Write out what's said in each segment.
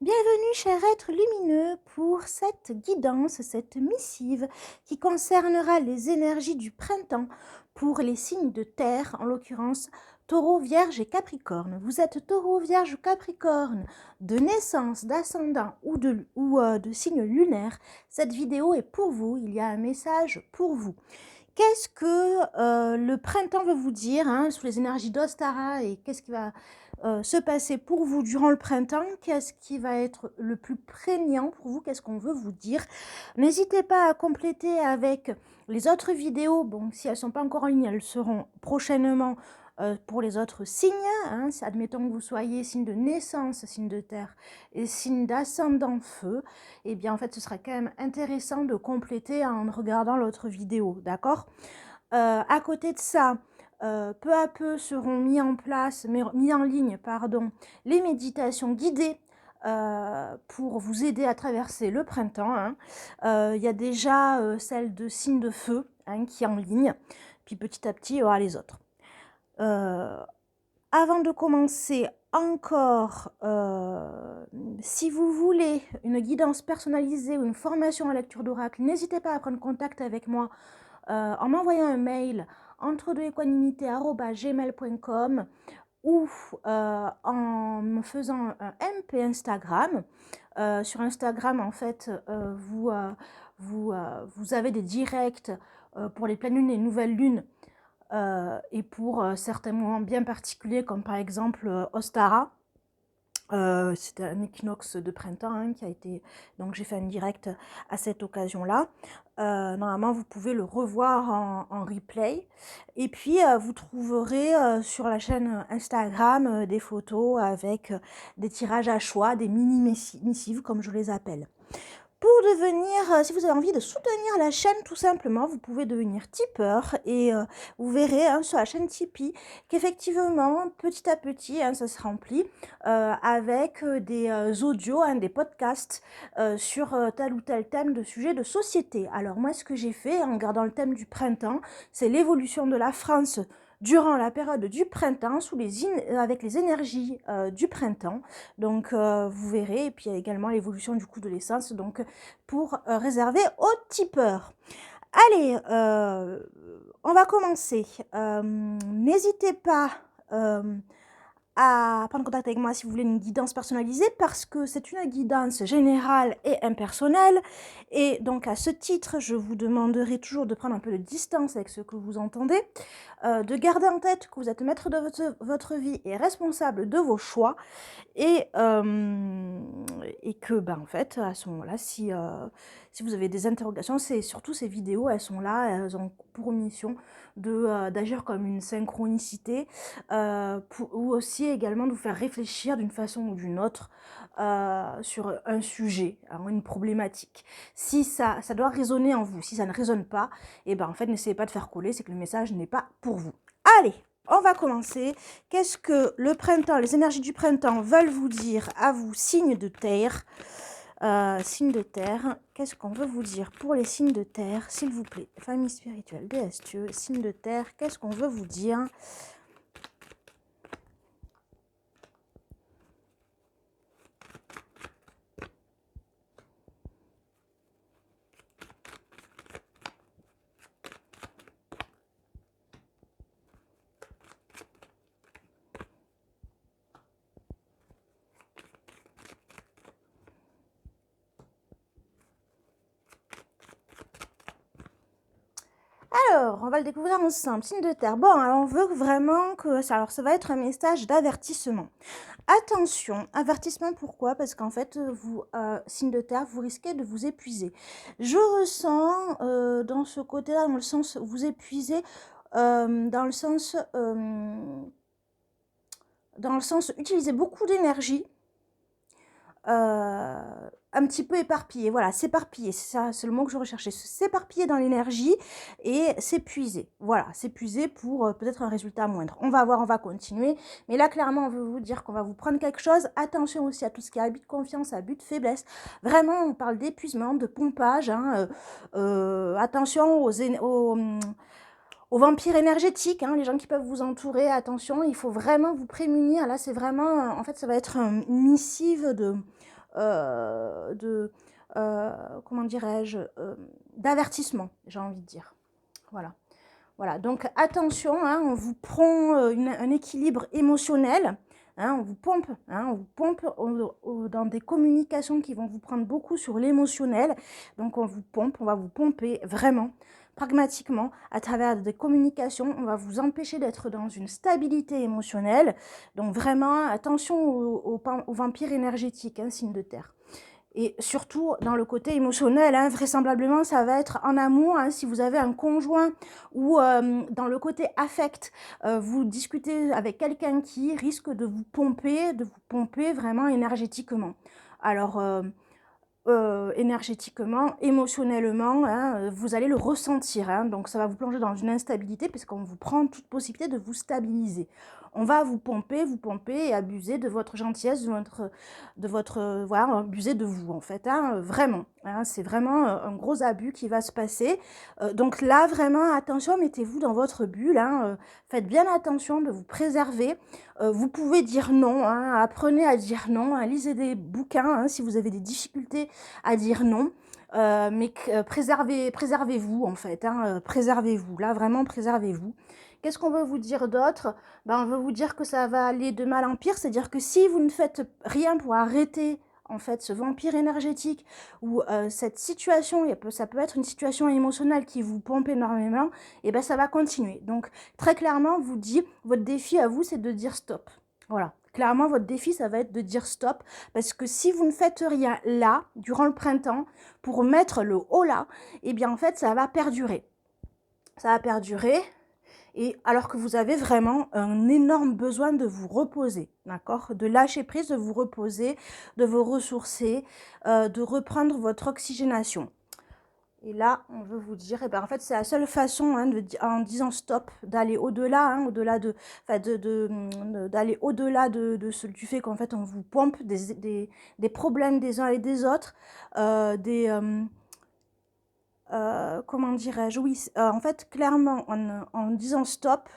Bienvenue, cher être lumineux, pour cette guidance, cette missive qui concernera les énergies du printemps pour les signes de terre, en l'occurrence Taureau, Vierge et Capricorne. Vous êtes Taureau, Vierge ou Capricorne de naissance, d'ascendant ou de signe lunaire. Cette vidéo est pour vous, il y a un message pour vous. Qu'est-ce que le printemps veut vous dire sous les énergies d'Ostara et qu'est-ce qui va se passer pour vous durant le printemps? Qu'est-ce qui va être le plus prégnant pour vous? Qu'est-ce qu'on veut vous dire? N'hésitez pas à compléter avec les autres vidéos. Bon, si elles ne sont pas encore en ligne, elles seront prochainement pour les autres signes. Admettons que vous soyez signe de naissance, signe de terre et signe d'ascendant feu. Eh bien, en fait, ce sera quand même intéressant de compléter en regardant l'autre vidéo, d'accord? À côté de ça, peu à peu seront mis en ligne, les méditations guidées pour vous aider à traverser le printemps. Il y a déjà celle de signe de feu qui est en ligne, puis petit à petit, il y aura les autres. Avant de commencer, encore, si vous voulez une guidance personnalisée ou une formation en lecture d'oracle, n'hésitez pas à prendre contact avec moi en m'envoyant un mail entre2equanimité@gmail.com ou en me faisant un MP Instagram. Sur Instagram, en fait, vous avez des directs pour les pleines lunes et les nouvelles lunes et pour certains moments bien particuliers, comme par exemple Ostara. C'était un équinoxe de printemps qui a été... Donc j'ai fait un direct à cette occasion-là. Normalement, vous pouvez le revoir en replay. Et puis, vous trouverez sur la chaîne Instagram des photos avec des tirages à choix, des mini-missives, comme je les appelle. Pour devenir, si vous avez envie de soutenir la chaîne, tout simplement, vous pouvez devenir tipeur et vous verrez sur la chaîne Tipeee qu'effectivement, petit à petit, ça se remplit avec des audios, des podcasts sur tel ou tel thème de sujet de société. Alors moi, ce que j'ai fait en gardant le thème du printemps, c'est l'évolution de la France durant la période du printemps avec les énergies du printemps. Donc vous verrez, et puis il y a également l'évolution du coût de l'essence, donc pour réserver aux tipeurs. Allez, on va commencer. N'hésitez pas à prendre contact avec moi si vous voulez une guidance personnalisée, parce que c'est une guidance générale et impersonnelle, et donc à ce titre, je vous demanderai toujours de prendre un peu de distance avec ce que vous entendez, de garder en tête que vous êtes maître de votre vie et responsable de vos choix, et que, en fait, à ce moment-là, si vous avez des interrogations, surtout ces vidéos, elles sont là, elles ont pour mission d'agir comme une synchronicité, ou aussi également de vous faire réfléchir d'une façon ou d'une autre sur un sujet, une problématique. Si ça doit résonner en vous, si ça ne résonne pas, en fait, n'essayez pas de faire coller, c'est que le message n'est pas pour vous. Allez, on va commencer. Qu'est-ce que le printemps, les énergies du printemps veulent vous dire à vous, signes de terre? Signes de terre, qu'est-ce qu'on veut vous dire pour les signes de terre, s'il vous plaît? Famille spirituelle, déesse Dieu, signes de terre, qu'est-ce qu'on veut vous dire? Alors, on va le découvrir ensemble. Signe de terre. Bon, alors on veut vraiment que ça... Alors, ça va être un message d'avertissement. Attention, avertissement pourquoi? Parce qu'en fait, vous, signe de terre, vous risquez de vous épuiser. Je ressens dans ce côté-là, dans le sens vous épuiser, dans le sens utiliser beaucoup d'énergie, un petit peu éparpillé, voilà, s'éparpiller, c'est ça, c'est le mot que je recherchais, s'éparpiller dans l'énergie et s'épuiser, voilà, s'épuiser pour peut-être un résultat moindre. On va voir, on va continuer, mais là clairement on veut vous dire qu'on va vous prendre quelque chose. Attention aussi à tout ce qui est abus de confiance, abus de faiblesse, vraiment on parle d'épuisement, de pompage, attention aux vampires énergétiques, les gens qui peuvent vous entourer, attention, il faut vraiment vous prémunir. Là, c'est vraiment, en fait, ça va être une missive comment dirais-je, d'avertissement, j'ai envie de dire. Voilà. Voilà, donc attention, hein, on vous prend un équilibre émotionnel, hein, on vous pompe dans des communications qui vont vous prendre beaucoup sur l'émotionnel. Donc on vous pompe, on va vous pomper vraiment, pragmatiquement, à travers des communications. On va vous empêcher d'être dans une stabilité émotionnelle. Donc vraiment, attention aux vampires énergétiques, hein, signe de terre. Et surtout, dans le côté émotionnel, hein, vraisemblablement, ça va être en amour, hein, si vous avez un conjoint ou dans le côté affect, vous discutez avec quelqu'un qui risque de vous pomper vraiment énergétiquement. Alors, énergétiquement, émotionnellement, hein, vous allez le ressentir. Hein, donc, ça va vous plonger dans une instabilité parce qu'on vous prend toute possibilité de vous stabiliser. On va vous pomper et abuser de votre gentillesse, voilà, abuser de vous en fait, hein, vraiment. Hein, c'est vraiment un gros abus qui va se passer. Donc là, vraiment, attention, mettez-vous dans votre bulle. Hein, faites bien attention de vous préserver. Vous pouvez dire non, hein, apprenez à dire non, hein, lisez des bouquins hein, si vous avez des difficultés à dire non. Mais préservez-vous en fait, hein, préservez-vous, là vraiment préservez-vous. Qu'est-ce qu'on veut vous dire d'autre? On veut vous dire que ça va aller de mal en pire, c'est-à-dire que si vous ne faites rien pour arrêter en fait ce vampire énergétique ou cette situation, ça peut être une situation émotionnelle qui vous pompe énormément, et ben ça va continuer. Donc très clairement, vous dit, votre défi à vous, c'est de dire stop. Voilà. Clairement, votre défi, ça va être de dire stop, parce que si vous ne faites rien là, durant le printemps, pour mettre le haut là, et bien en fait, ça va perdurer. Ça va perdurer, et alors que vous avez vraiment un énorme besoin de vous reposer, d'accord? De lâcher prise, de vous reposer, de vous ressourcer, de reprendre votre oxygénation. Et là, on veut vous dire, en fait, c'est la seule façon, hein, en disant stop, d'aller au-delà, hein, d'aller au-delà du fait qu'en fait, on vous pompe des problèmes des uns et des autres, comment dirais-je, oui, en fait, clairement, en disant stop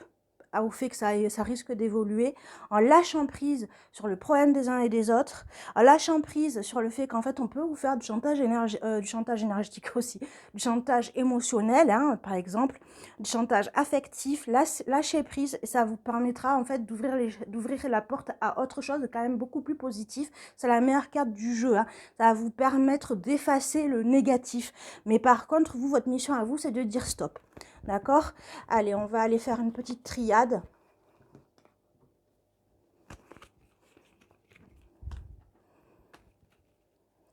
au fait que ça risque d'évoluer, en lâchant prise sur le problème des uns et des autres, en lâchant prise sur le fait qu'en fait, on peut vous faire du chantage énergétique aussi, du chantage émotionnel, hein, par exemple, du chantage affectif, lâcher prise, et ça vous permettra en fait d'ouvrir la porte à autre chose de quand même beaucoup plus positif. C'est la meilleure carte du jeu, hein. Ça va vous permettre d'effacer le négatif. Mais par contre, votre mission à vous, c'est de dire stop. D'accord? Allez, on va aller faire une petite triade.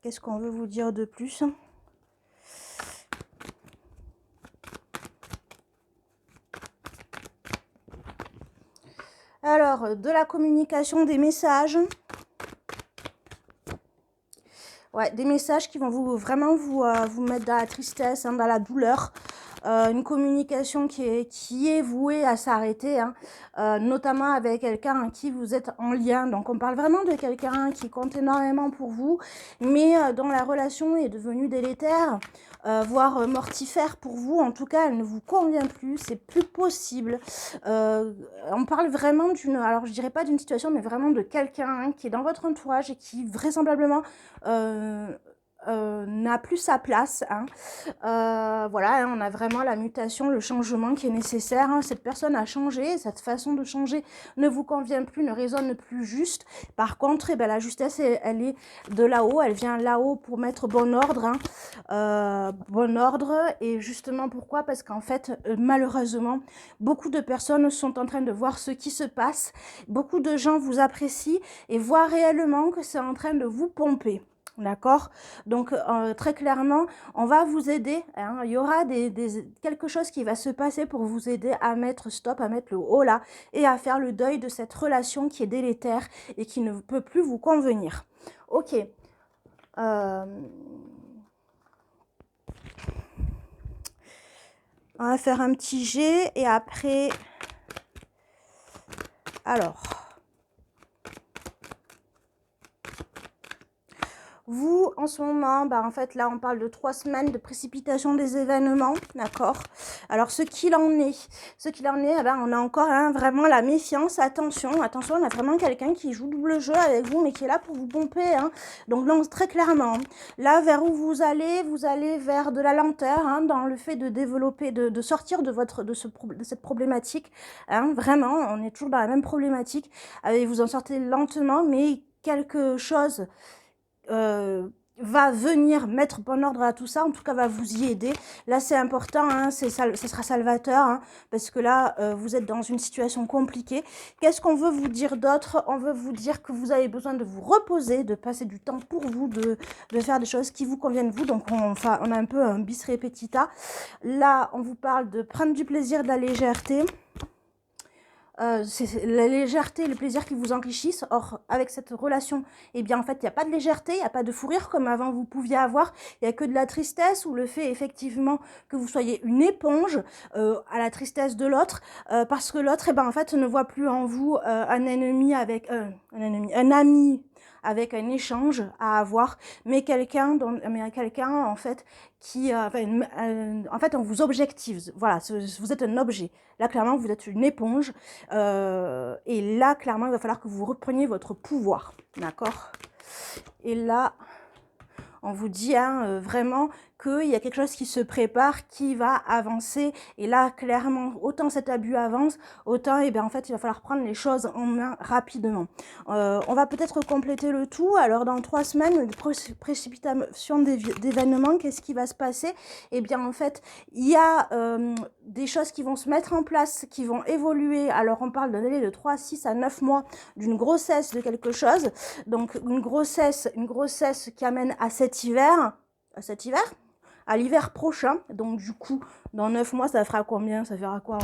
Qu'est-ce qu'on veut vous dire de plus? Alors, de la communication, des messages. Ouais, des messages qui vont vraiment vous mettre dans la tristesse, hein, dans la douleur. Une communication qui est vouée à s'arrêter, hein, notamment avec quelqu'un à qui vous êtes en lien. Donc on parle vraiment de quelqu'un qui compte énormément pour vous, mais dont la relation est devenue délétère, voire mortifère pour vous. En tout cas, elle ne vous convient plus, c'est plus possible. On parle vraiment alors je dirais pas d'une situation, mais vraiment de quelqu'un, hein, qui est dans votre entourage et qui vraisemblablement n'a plus sa place, hein. Voilà, hein, on a vraiment la mutation, le changement qui est nécessaire, hein. Cette personne a changé, cette façon de changer ne vous convient plus, ne résonne plus juste. Par contre, la justesse, elle est de là-haut, elle vient là-haut pour mettre bon ordre, hein. Bon ordre, et justement pourquoi? Parce qu'en fait, malheureusement, beaucoup de personnes sont en train de voir ce qui se passe, beaucoup de gens vous apprécient et voient réellement que c'est en train de vous pomper. D'accord? Donc, très clairement, on va vous aider, hein. Il y aura quelque chose qui va se passer pour vous aider à mettre stop, à mettre le haut là, et à faire le deuil de cette relation qui est délétère et qui ne peut plus vous convenir. Ok. On va faire un petit jet et après... Alors... Vous, en ce moment, en fait, là, on parle de 3 semaines de précipitation des événements, d'accord? Alors, ce qu'il en est, eh ben, on a encore vraiment la méfiance. Attention, attention, on a vraiment quelqu'un qui joue double jeu avec vous, mais qui est là pour vous pomper. Hein. Donc, non, très clairement, là, vers où vous allez vers de la lenteur, hein, dans le fait de développer, de sortir de cette problématique. Hein, vraiment, on est toujours dans la même problématique. Vous en sortez lentement, mais quelque chose va venir mettre bon ordre à tout ça, en tout cas va vous y aider. Là c'est important, hein, ça sera salvateur, hein, parce que là vous êtes dans une situation compliquée. Qu'est-ce qu'on veut vous dire d'autre? On veut vous dire que vous avez besoin de vous reposer, de passer du temps pour vous, de faire des choses qui vous conviennent vous. Donc on a un peu un bis repetita. Là on vous parle de prendre du plaisir, de la légèreté. C'est la légèreté, le plaisir qui vous enrichissent. Or, avec cette relation, eh bien, en fait, il n'y a pas de légèreté, il n'y a pas de fou rire comme avant vous pouviez avoir. Il n'y a que de la tristesse ou le fait, effectivement, que vous soyez une éponge à la tristesse de l'autre, parce que l'autre, eh ben, en fait, ne voit plus en vous un ennemi avec un ami avec un échange à avoir, mais quelqu'un en fait qui en fait on vous objective. Voilà, vous êtes un objet. Là clairement vous êtes une éponge et là clairement il va falloir que vous repreniez votre pouvoir, d'accord? Et là on vous dit vraiment qu'il y a quelque chose qui se prépare, qui va avancer. Et là, clairement, autant cet abus avance, autant, en fait, il va falloir prendre les choses en main rapidement. On va peut-être compléter le tout. Alors, dans 3 semaines, de précipitation d'événements, qu'est-ce qui va se passer? En fait, il y a des choses qui vont se mettre en place, qui vont évoluer. Alors, on parle d'un délai de 3, 6 à 9 mois d'une grossesse de quelque chose. Donc, une grossesse qui amène à cet hiver, à l'hiver prochain. Donc du coup, dans 9 mois, ça fera combien? Ça fera quoi?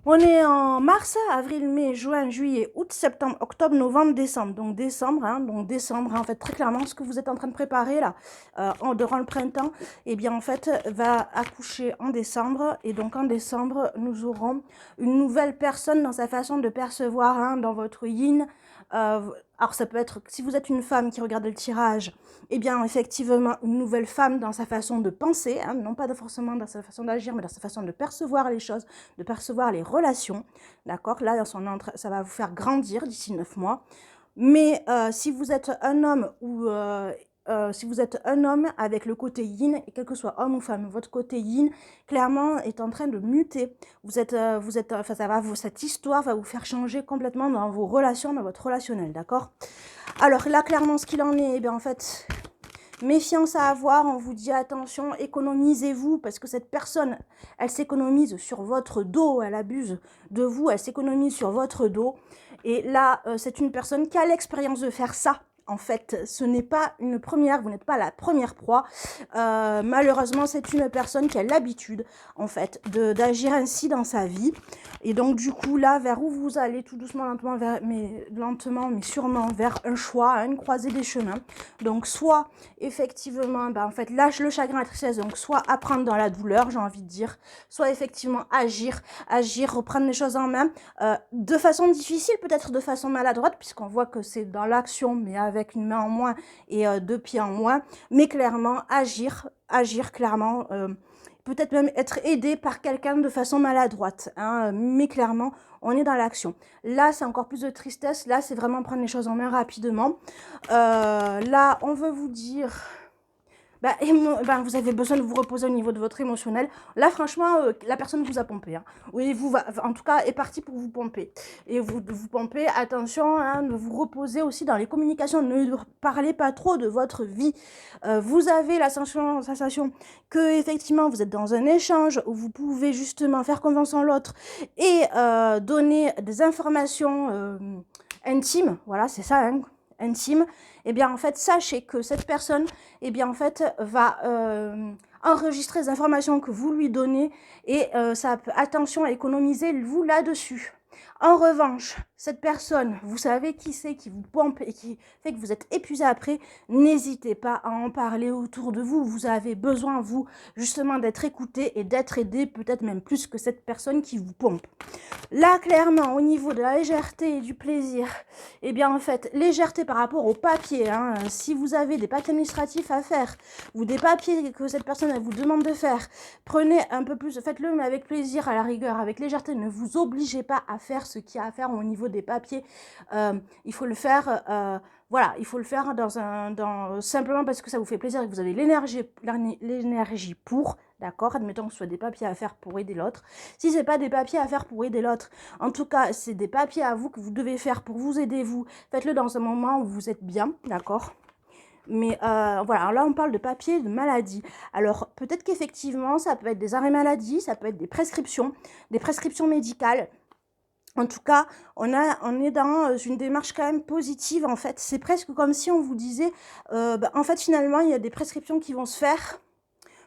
On est en mars, avril, mai, juin, juillet, août, septembre, octobre, novembre, décembre. Donc décembre, en fait, très clairement, ce que vous êtes en train de préparer là, durant le printemps, en fait, va accoucher en décembre. Et donc en décembre, nous aurons une nouvelle personne dans sa façon de percevoir, dans votre yin. Alors ça peut être, si vous êtes une femme qui regarde le tirage, effectivement une nouvelle femme dans sa façon de penser, non pas forcément dans sa façon d'agir, mais dans sa façon de percevoir les choses, de percevoir les relations, d'accord? Là, ça va vous faire grandir d'ici 9 mois. Mais si vous êtes un homme ou si vous êtes un homme avec le côté yin, et quel que soit homme ou femme, votre côté yin, clairement, est en train de muter. Cette histoire va vous faire changer complètement dans vos relations, dans votre relationnel, d'accord? Alors là, clairement, ce qu'il en est, en fait, méfiance à avoir, on vous dit attention, économisez-vous, parce que cette personne, elle s'économise sur votre dos, elle abuse de vous, elle s'économise sur votre dos. Et là, c'est une personne qui a l'expérience de faire ça. En fait, ce n'est pas une première, vous n'êtes pas la première proie. Malheureusement, c'est une personne qui a l'habitude, en fait, d'agir ainsi dans sa vie. Et donc, du coup, là, vers où vous allez, tout doucement, lentement, mais sûrement, vers un choix, une croisée des chemins. Donc, soit, effectivement, en fait, lâche le chagrin, la tristesse, donc, soit apprendre dans la douleur, j'ai envie de dire, soit, effectivement, agir, reprendre les choses en main, de façon difficile, peut-être de façon maladroite, puisqu'on voit que c'est dans l'action, mais avec une main en moins et 2 pieds en moins, mais clairement, agir clairement, peut-être même être aidé par quelqu'un de façon maladroite, mais clairement, on est dans l'action. Là, c'est encore plus de tristesse, là, c'est vraiment prendre les choses en main rapidement. Là, on veut vous dire... vous avez besoin de vous reposer au niveau de votre émotionnel. Là, franchement, la personne vous a pompé. Oui, en tout cas, est partie pour vous pomper. Et vous pomper, attention, de vous reposer aussi dans les communications. Ne parlez pas trop de votre vie. Vous avez la sensation que, effectivement, vous êtes dans un échange où vous pouvez justement faire confiance en l'autre et donner des informations intimes. Voilà, c'est ça, intime. En fait, sachez que cette personne, en fait, va enregistrer les informations que vous lui donnez et attention à économiser vous là-dessus. En revanche, cette personne, vous savez qui c'est, qui vous pompe et qui fait que vous êtes épuisé après, n'hésitez pas à en parler autour de vous. Vous avez besoin, vous, justement, d'être écouté et d'être aidé, peut-être même plus que cette personne qui vous pompe. Là, clairement, au niveau de la légèreté et du plaisir, eh bien, en fait, légèreté par rapport aux papiers. Hein, si vous avez des papiers administratifs à faire ou des papiers que cette personne elle vous demande de faire, prenez un peu plus, faites-le, mais avec plaisir, à la rigueur, avec légèreté. Ne vous obligez pas à faire ce qu'il y a à faire au niveau des papiers. Il faut le faire... voilà, il faut le faire simplement parce que ça vous fait plaisir et que vous avez l'énergie pour, d'accord. Admettons que ce soit des papiers à faire pour aider l'autre. Si ce n'est pas des papiers à faire pour aider l'autre, en tout cas, c'est des papiers à vous que vous devez faire pour vous aider vous. Faites-le dans un moment où vous êtes bien, d'accord. Mais voilà, là on parle de papier, de maladie. Alors peut-être qu'effectivement, ça peut être des arrêts maladie, ça peut être des prescriptions médicales. En tout cas, on est dans une démarche quand même positive, en fait. C'est presque comme si on vous disait, en fait, finalement, il y a des prescriptions qui vont se faire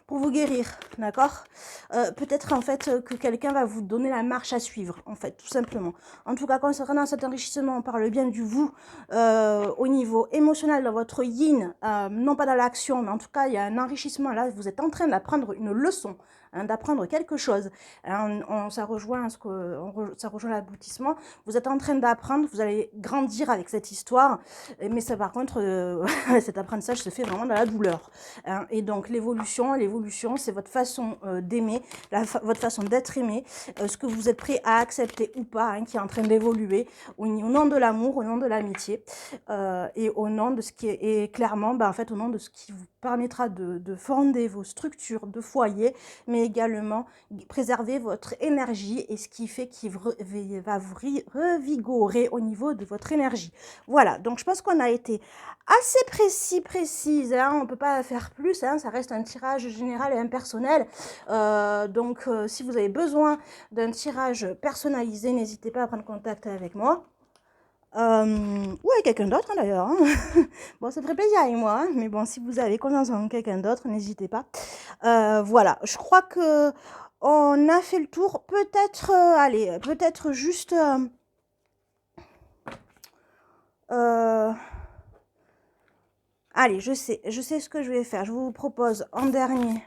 pour vous guérir, d'accord. Peut-être, en fait, que quelqu'un va vous donner la marche à suivre, en fait, tout simplement. En tout cas, concernant cet enrichissement, on parle bien du vous au niveau émotionnel, dans votre yin, non pas dans l'action, mais en tout cas, il y a un enrichissement. Là, vous êtes en train d'apprendre une leçon, d'apprendre quelque chose. Ça rejoint ça rejoint l'aboutissement. Vous êtes en train d'apprendre, vous allez grandir avec cette histoire, mais ça, par contre, cet apprentissage se fait vraiment dans la douleur. Et donc l'évolution, c'est votre façon d'aimer, votre façon d'être aimé, ce que vous êtes prêt à accepter ou pas, qui est en train d'évoluer au nom de l'amour, au nom de l'amitié, et au nom de ce qui est, et clairement, en fait, au nom de ce qui vous permettra de fonder vos structures de foyer, mais également préserver votre énergie et ce qui fait qu'il va vous revigorer au niveau de votre énergie. Voilà, donc je pense qu'on a été assez précise, on ne peut pas faire plus, ça reste un tirage général et impersonnel. Donc si vous avez besoin d'un tirage personnalisé, n'hésitez pas à prendre contact avec moi. Ou avec quelqu'un d'autre d'ailleurs. Bon, ça ferait plaisir avec moi, mais bon, si vous avez confiance en quelqu'un d'autre, n'hésitez pas. Voilà, je crois que on a fait le tour. Peut-être, allez, peut-être juste... allez, je sais ce que je vais faire. Je vous propose en dernier...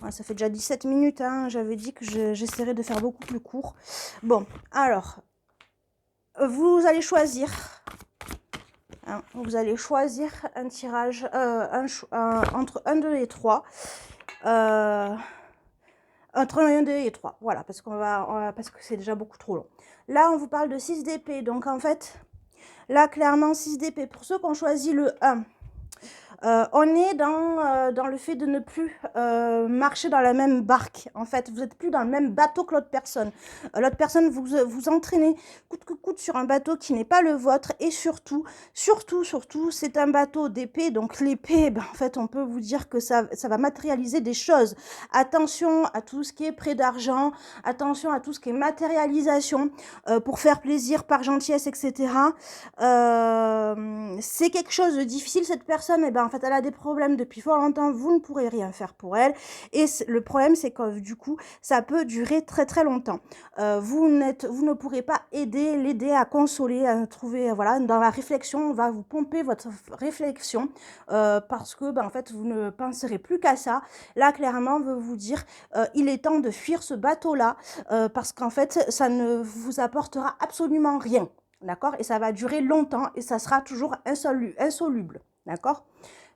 Ouais, ça fait déjà 17 minutes, j'avais dit que j'essaierais de faire beaucoup plus court. Bon, alors, vous allez choisir... vous allez choisir un tirage entre 1, 2 et 3. Entre 1, 2 et 3. Voilà, parce que c'est déjà beaucoup trop long. Là, on vous parle de 6 d'épée. Donc, en fait, là, clairement, 6 d'épée. Pour ceux qui ont choisi le 1, on est dans le fait de ne plus marcher dans la même barque. En fait, vous n'êtes plus dans le même bateau que l'autre personne. L'autre personne, vous entraînez coûte que coûte sur un bateau qui n'est pas le vôtre. Et surtout, c'est un bateau d'épée. Donc l'épée, en fait, on peut vous dire que ça va matérialiser des choses. Attention à tout ce qui est prêt d'argent. Attention à tout ce qui est matérialisation pour faire plaisir par gentillesse, etc. C'est quelque chose de difficile. Cette personne, en fait, elle a des problèmes depuis fort longtemps, vous ne pourrez rien faire pour elle. Et le problème, c'est que du coup, ça peut durer très très longtemps. Vous ne pourrez pas l'aider à consoler, à trouver, voilà, dans la réflexion, on va vous pomper votre réflexion parce que, en fait, vous ne penserez plus qu'à ça. Là, clairement, on veut vous dire, il est temps de fuir ce bateau-là parce qu'en fait, ça ne vous apportera absolument rien. D'accord. Et ça va durer longtemps et ça sera toujours insoluble. D'accord.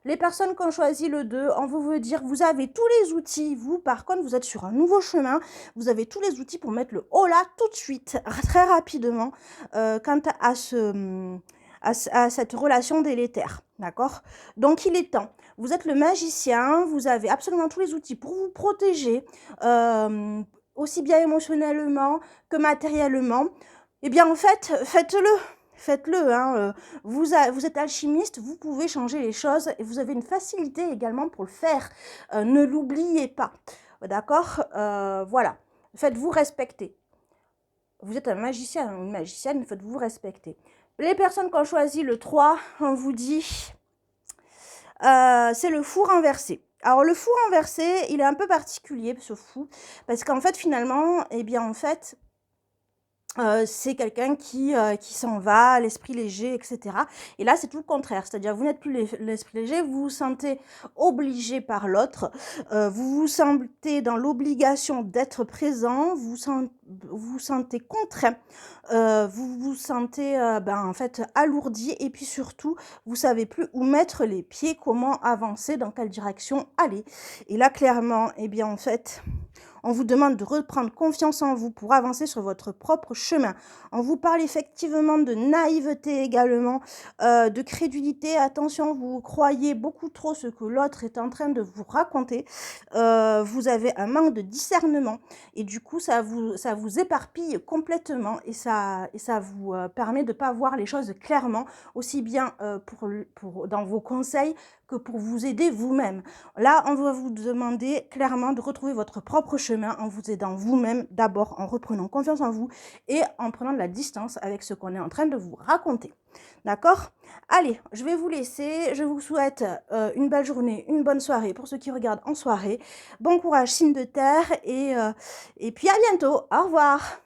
Les personnes qui ont choisi le 2, on veut dire que vous avez tous les outils. Vous, par contre, vous êtes sur un nouveau chemin. Vous avez tous les outils pour mettre le haut là tout de suite, très rapidement, quant à cette relation délétère. D'accord. Donc, il est temps. Vous êtes le magicien. Vous avez absolument tous les outils pour vous protéger, aussi bien émotionnellement que matériellement. Eh bien, en fait, faites-le. Faites-le, vous êtes alchimiste, vous pouvez changer les choses et vous avez une facilité également pour le faire. Ne l'oubliez pas, d'accord. Voilà, faites-vous respecter. Vous êtes un magicien ou une magicienne, faites-vous respecter. Les personnes qui ont choisi le 3, on vous dit, c'est le fou renversé. Alors, le fou renversé, il est un peu particulier, ce fou, parce qu'en fait, finalement, eh bien, en fait... c'est quelqu'un qui s'en va, l'esprit léger, etc. Et là, c'est tout le contraire. C'est-à-dire, vous n'êtes plus l'esprit léger, vous vous sentez obligé par l'autre, vous vous sentez dans l'obligation d'être présent, vous sentez contraint, vous vous sentez, en fait, alourdi et puis surtout, vous savez plus où mettre les pieds, comment avancer, dans quelle direction aller. Et là, clairement, eh bien, en fait, on vous demande de reprendre confiance en vous pour avancer sur votre propre chemin. On vous parle effectivement de naïveté également, de crédulité. Attention, vous croyez beaucoup trop ce que l'autre est en train de vous raconter. Vous avez un manque de discernement et du coup, ça vous éparpille complètement et ça vous permet de ne pas voir les choses clairement, aussi bien dans vos conseils que pour vous aider vous-même. Là, on va vous demander clairement de retrouver votre propre chemin en vous aidant vous-même, d'abord en reprenant confiance en vous et en prenant de la distance avec ce qu'on est en train de vous raconter. D'accord? Allez, je vais vous laisser. Je vous souhaite une belle journée, une bonne soirée pour ceux qui regardent en soirée. Bon courage, signe de terre et puis à bientôt. Au revoir.